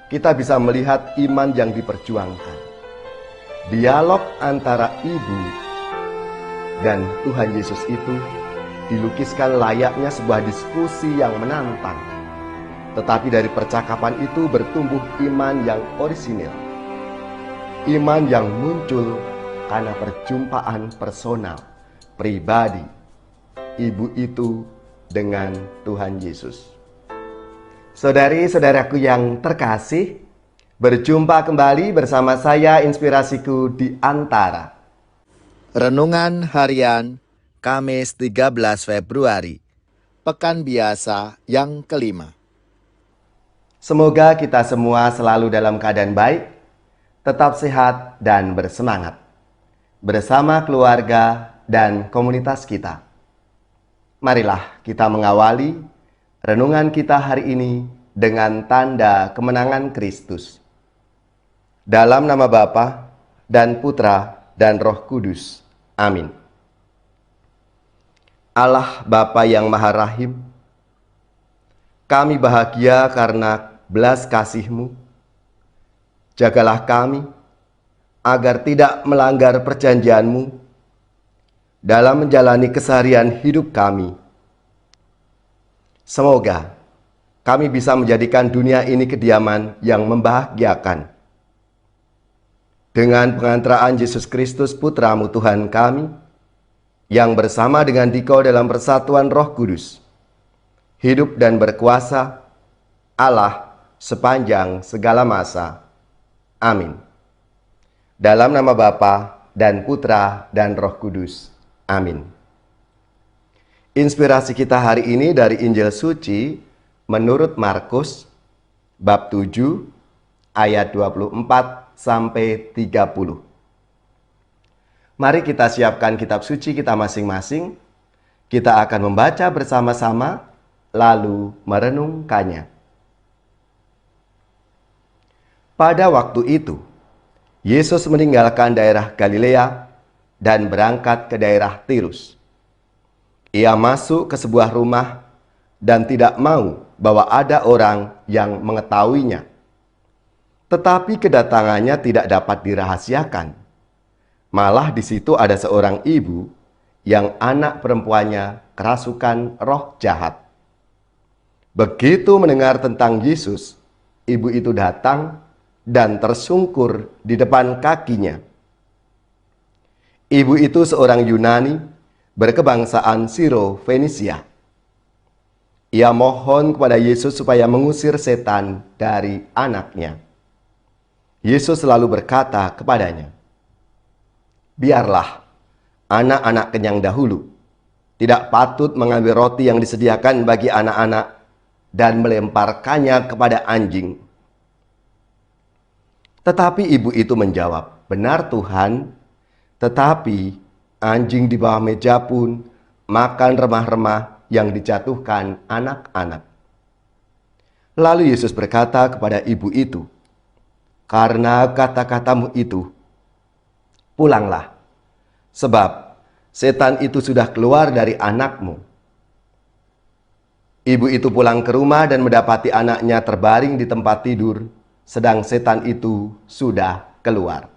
kita bisa melihat iman yang diperjuangkan. Dialog antara ibu dan Tuhan Yesus itu dilukiskan layaknya sebuah diskusi yang menantang. Tetapi dari percakapan itu bertumbuh iman yang orisinil. Iman yang muncul karena perjumpaan personal, pribadi, ibu itu dengan Tuhan Yesus. Saudari-saudaraku yang terkasih, berjumpa kembali bersama saya Inspirasiku di Antara. Renungan Harian Kamis 13 Februari, Pekan Biasa yang kelima. Semoga kita semua selalu dalam keadaan baik, tetap sehat dan bersemangat, bersama keluarga dan komunitas kita. Marilah kita mengawali renungan kita hari ini dengan tanda kemenangan Kristus. Dalam nama Bapa dan Putra dan Roh Kudus. Amin. Allah Bapa yang Maha Rahim, kami bahagia karena belas kasih-Mu. Jagalah kami agar tidak melanggar perjanjian-Mu dalam menjalani keseharian hidup kami. Semoga kami bisa menjadikan dunia ini kediaman yang membahagiakan. Dengan pengantaraan Yesus Kristus Putra-Mu Tuhan kami, yang bersama dengan Dikau dalam persatuan Roh Kudus, hidup dan berkuasa Allah sepanjang segala masa. Amin. Dalam nama Bapa dan Putra dan Roh Kudus. Amin. Inspirasi kita hari ini dari Injil Suci menurut Markus bab 7 ayat 24 sampai 30. Mari kita siapkan kitab suci kita masing-masing. Kita akan membaca bersama-sama lalu merenungkannya. Pada waktu itu, Yesus meninggalkan daerah Galilea dan berangkat ke daerah Tirus. Ia masuk ke sebuah rumah dan tidak mau bahwa ada orang yang mengetahuinya. Tetapi kedatangannya tidak dapat dirahasiakan. Malah di situ ada seorang ibu yang anak perempuannya kerasukan roh jahat. Begitu mendengar tentang Yesus, ibu itu datang dan tersungkur di depan kakinya. Ibu itu seorang Yunani berkebangsaan Siro-Fenisia. Ia mohon kepada Yesus supaya mengusir setan dari anaknya. Yesus selalu berkata kepadanya, "Biarlah anak-anak kenyang dahulu. Tidak patut mengambil roti yang disediakan bagi anak-anak dan melemparkannya kepada anjing." Tetapi ibu itu menjawab, "Benar Tuhan, tetapi anjing di bawah meja pun makan remah-remah yang dijatuhkan anak-anak." Lalu Yesus berkata kepada ibu itu, "Karena kata-katamu itu, pulanglah, sebab setan itu sudah keluar dari anakmu." Ibu itu pulang ke rumah dan mendapati anaknya terbaring di tempat tidur, sedang setan itu sudah keluar.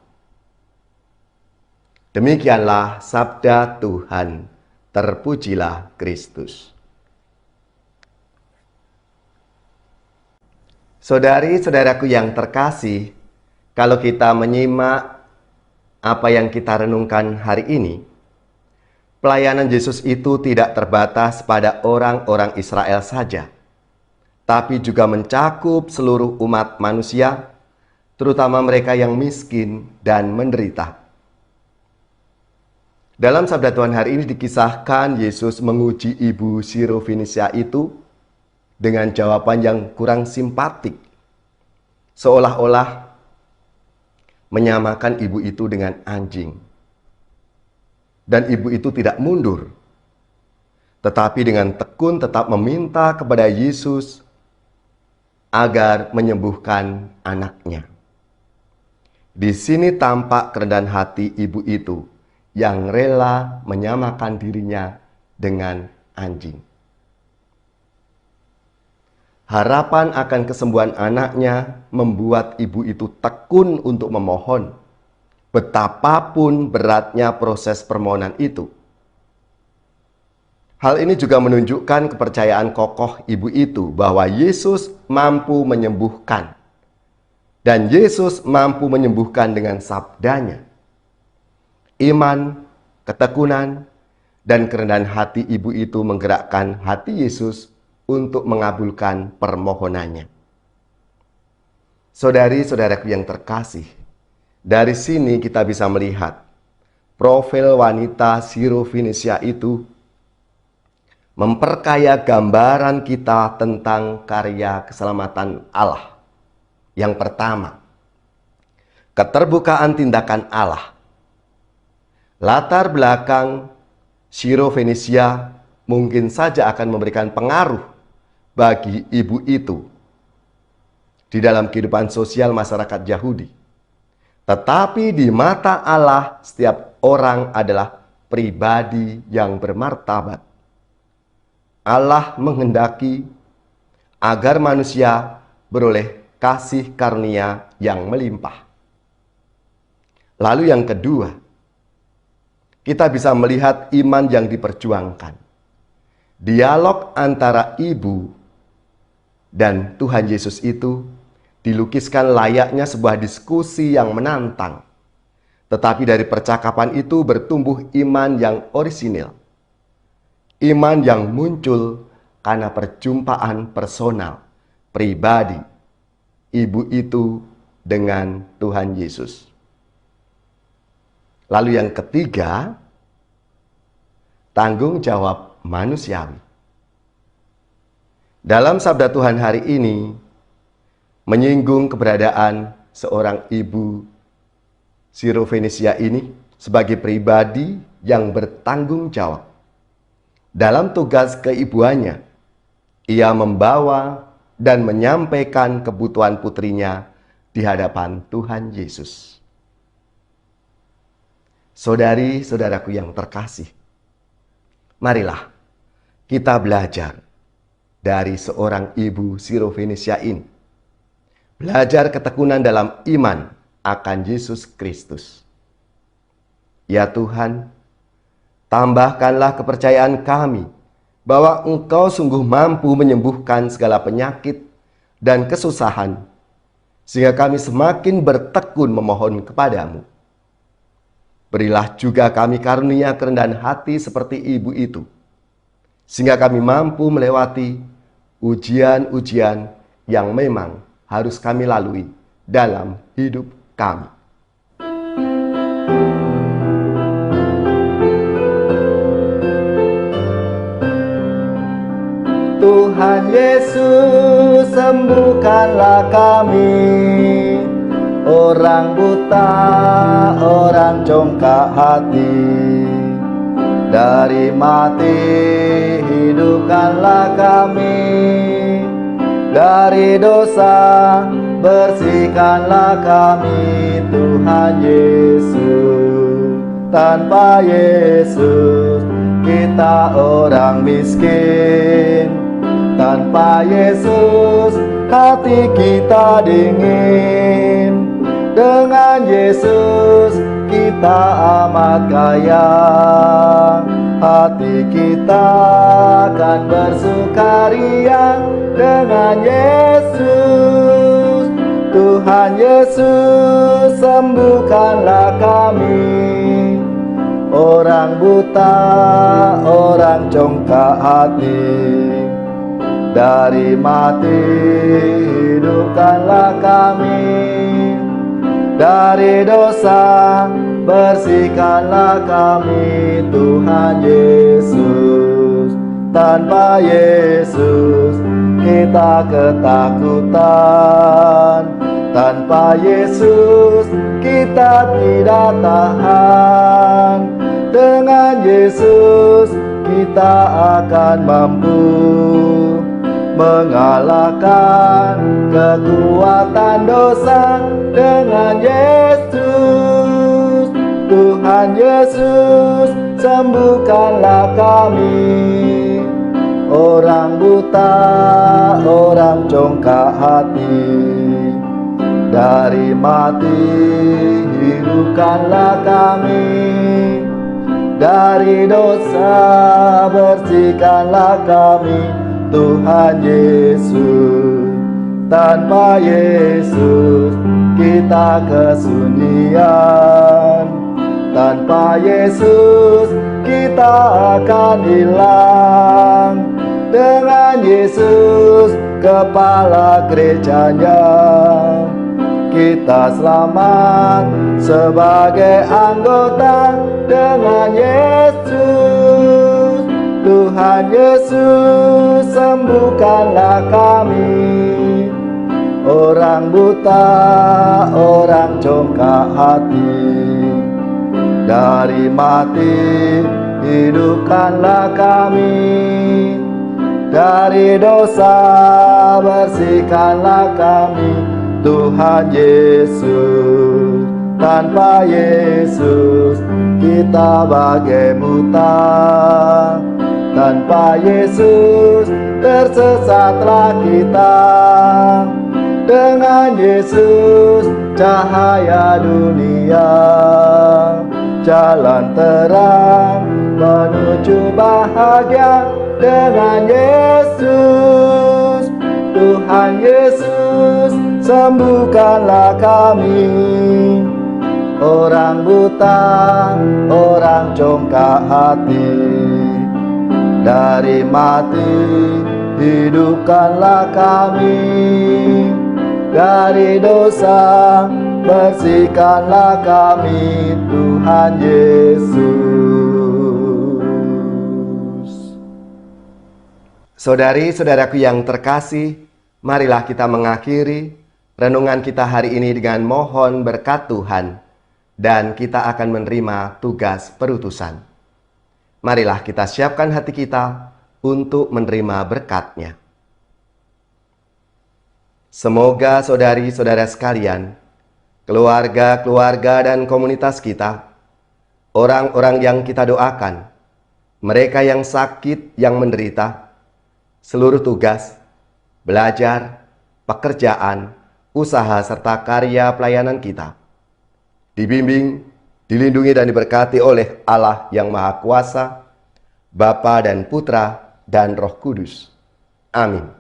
Demikianlah sabda Tuhan. Terpujilah Kristus. Saudari-saudaraku yang terkasih, kalau kita menyimak apa yang kita renungkan hari ini, pelayanan Yesus itu tidak terbatas pada orang-orang Israel saja, tapi juga mencakup seluruh umat manusia, terutama mereka yang miskin dan menderita. Dalam sabda Tuhan hari ini dikisahkan Yesus menguji ibu Siro-Fenisia itu dengan jawaban yang kurang simpatik, seolah-olah menyamakan ibu itu dengan anjing. Dan ibu itu tidak mundur, tetapi dengan tekun tetap meminta kepada Yesus agar menyembuhkan anaknya. Di sini tampak kerendahan hati ibu itu yang rela menyamakan dirinya dengan anjing. Harapan akan kesembuhan anaknya membuat ibu itu tekun untuk memohon, betapapun beratnya proses permohonan itu. Hal ini juga menunjukkan kepercayaan kokoh ibu itu bahwa Yesus mampu menyembuhkan. Dan Yesus mampu menyembuhkan dengan sabdanya. Iman, ketekunan, dan kerendahan hati ibu itu menggerakkan hati Yesus untuk mengabulkan permohonannya. Saudari-saudaraku yang terkasih, dari sini kita bisa melihat profil wanita Sirofenisia itu memperkaya gambaran kita tentang karya keselamatan Allah. Yang pertama, keterbukaan tindakan Allah. Latar belakang Sirofenisia mungkin saja akan memberikan pengaruh bagi ibu itu di dalam kehidupan sosial masyarakat Yahudi. Tetapi di mata Allah, setiap orang adalah pribadi yang bermartabat. Allah menghendaki agar manusia beroleh kasih karunia yang melimpah. Lalu yang kedua, kita bisa melihat iman yang diperjuangkan. Dialog antara ibu dan Tuhan Yesus itu dilukiskan layaknya sebuah diskusi yang menantang. Tetapi dari percakapan itu bertumbuh iman yang orisinil. Iman yang muncul karena perjumpaan personal, pribadi, ibu itu dengan Tuhan Yesus. Lalu yang ketiga, tanggung jawab manusiawi. Dalam sabda Tuhan hari ini, menyinggung keberadaan seorang ibu Sirofenisia ini sebagai pribadi yang bertanggung jawab. Dalam tugas keibuannya, ia membawa dan menyampaikan kebutuhan putrinya di hadapan Tuhan Yesus. Saudari-saudaraku yang terkasih, marilah kita belajar dari seorang ibu Sirofenisia ini. Belajar ketekunan dalam iman akan Yesus Kristus. Ya Tuhan, tambahkanlah kepercayaan kami bahwa Engkau sungguh mampu menyembuhkan segala penyakit dan kesusahan, sehingga kami semakin bertekun memohon kepadamu. Berilah juga kami karunia kerendahan hati seperti ibu itu, sehingga kami mampu melewati ujian-ujian yang memang harus kami lalui dalam hidup kami. Tuhan Yesus, sembuhkanlah kami, orang buta, orang congkak hati. Dari mati hidupkanlah kami, dari dosa bersihkanlah kami. Tuhan Yesus, tanpa Yesus kita orang miskin. Tanpa Yesus hati kita dingin. Dengan Yesus kita amat kaya. Hati kita akan bersukaria dengan Yesus. Tuhan Yesus, sembuhkanlah kami, orang buta, orang congkak hati. Dari mati hidupkanlah kami, dari dosa bersihkanlah kami. Tuhan Yesus, tanpa Yesus kita ketakutan. Tanpa Yesus kita tidak tahan. Dengan Yesus kita akan mampu mengalahkan kekuatan dosa. Dengan Yesus, Tuhan Yesus, sembuhkanlah kami, orang buta, orang congkak hati. Dari mati hidupkanlah kami, dari dosa bersihkanlah kami, Tuhan Yesus. Tanpa Yesus kita kesunyian, tanpa Yesus kita akan hilang. Dengan Yesus kepala gerejanya, kita selamat sebagai anggota. Dengan Yesus, Tuhan Yesus, sembuhkanlah kami, orang buta, orang congkak hati. Dari mati hidupkanlah kami, dari dosa bersihkanlah kami, Tuhan Yesus. Tanpa Yesus kita bagai buta, tanpa Yesus tersesatlah kita. Dengan Yesus cahaya dunia, jalan terang menuju bahagia. Dengan Yesus, Tuhan Yesus, sembuhkanlah kami, orang buta, orang congkak hati. Dari mati hidupkanlah kami, dari dosa bersihkanlah kami, Tuhan Yesus. Saudari-saudaraku yang terkasih, marilah kita mengakhiri renungan kita hari ini dengan mohon berkat Tuhan, dan kita akan menerima tugas perutusan. Marilah kita siapkan hati kita untuk menerima berkat-Nya. Semoga saudari-saudara sekalian, keluarga-keluarga dan komunitas kita, orang-orang yang kita doakan, mereka yang sakit, yang menderita, seluruh tugas, belajar, pekerjaan, usaha serta karya pelayanan kita dibimbing, dilindungi dan diberkati oleh Allah yang Maha Kuasa, Bapa dan Putra dan Roh Kudus. Amin.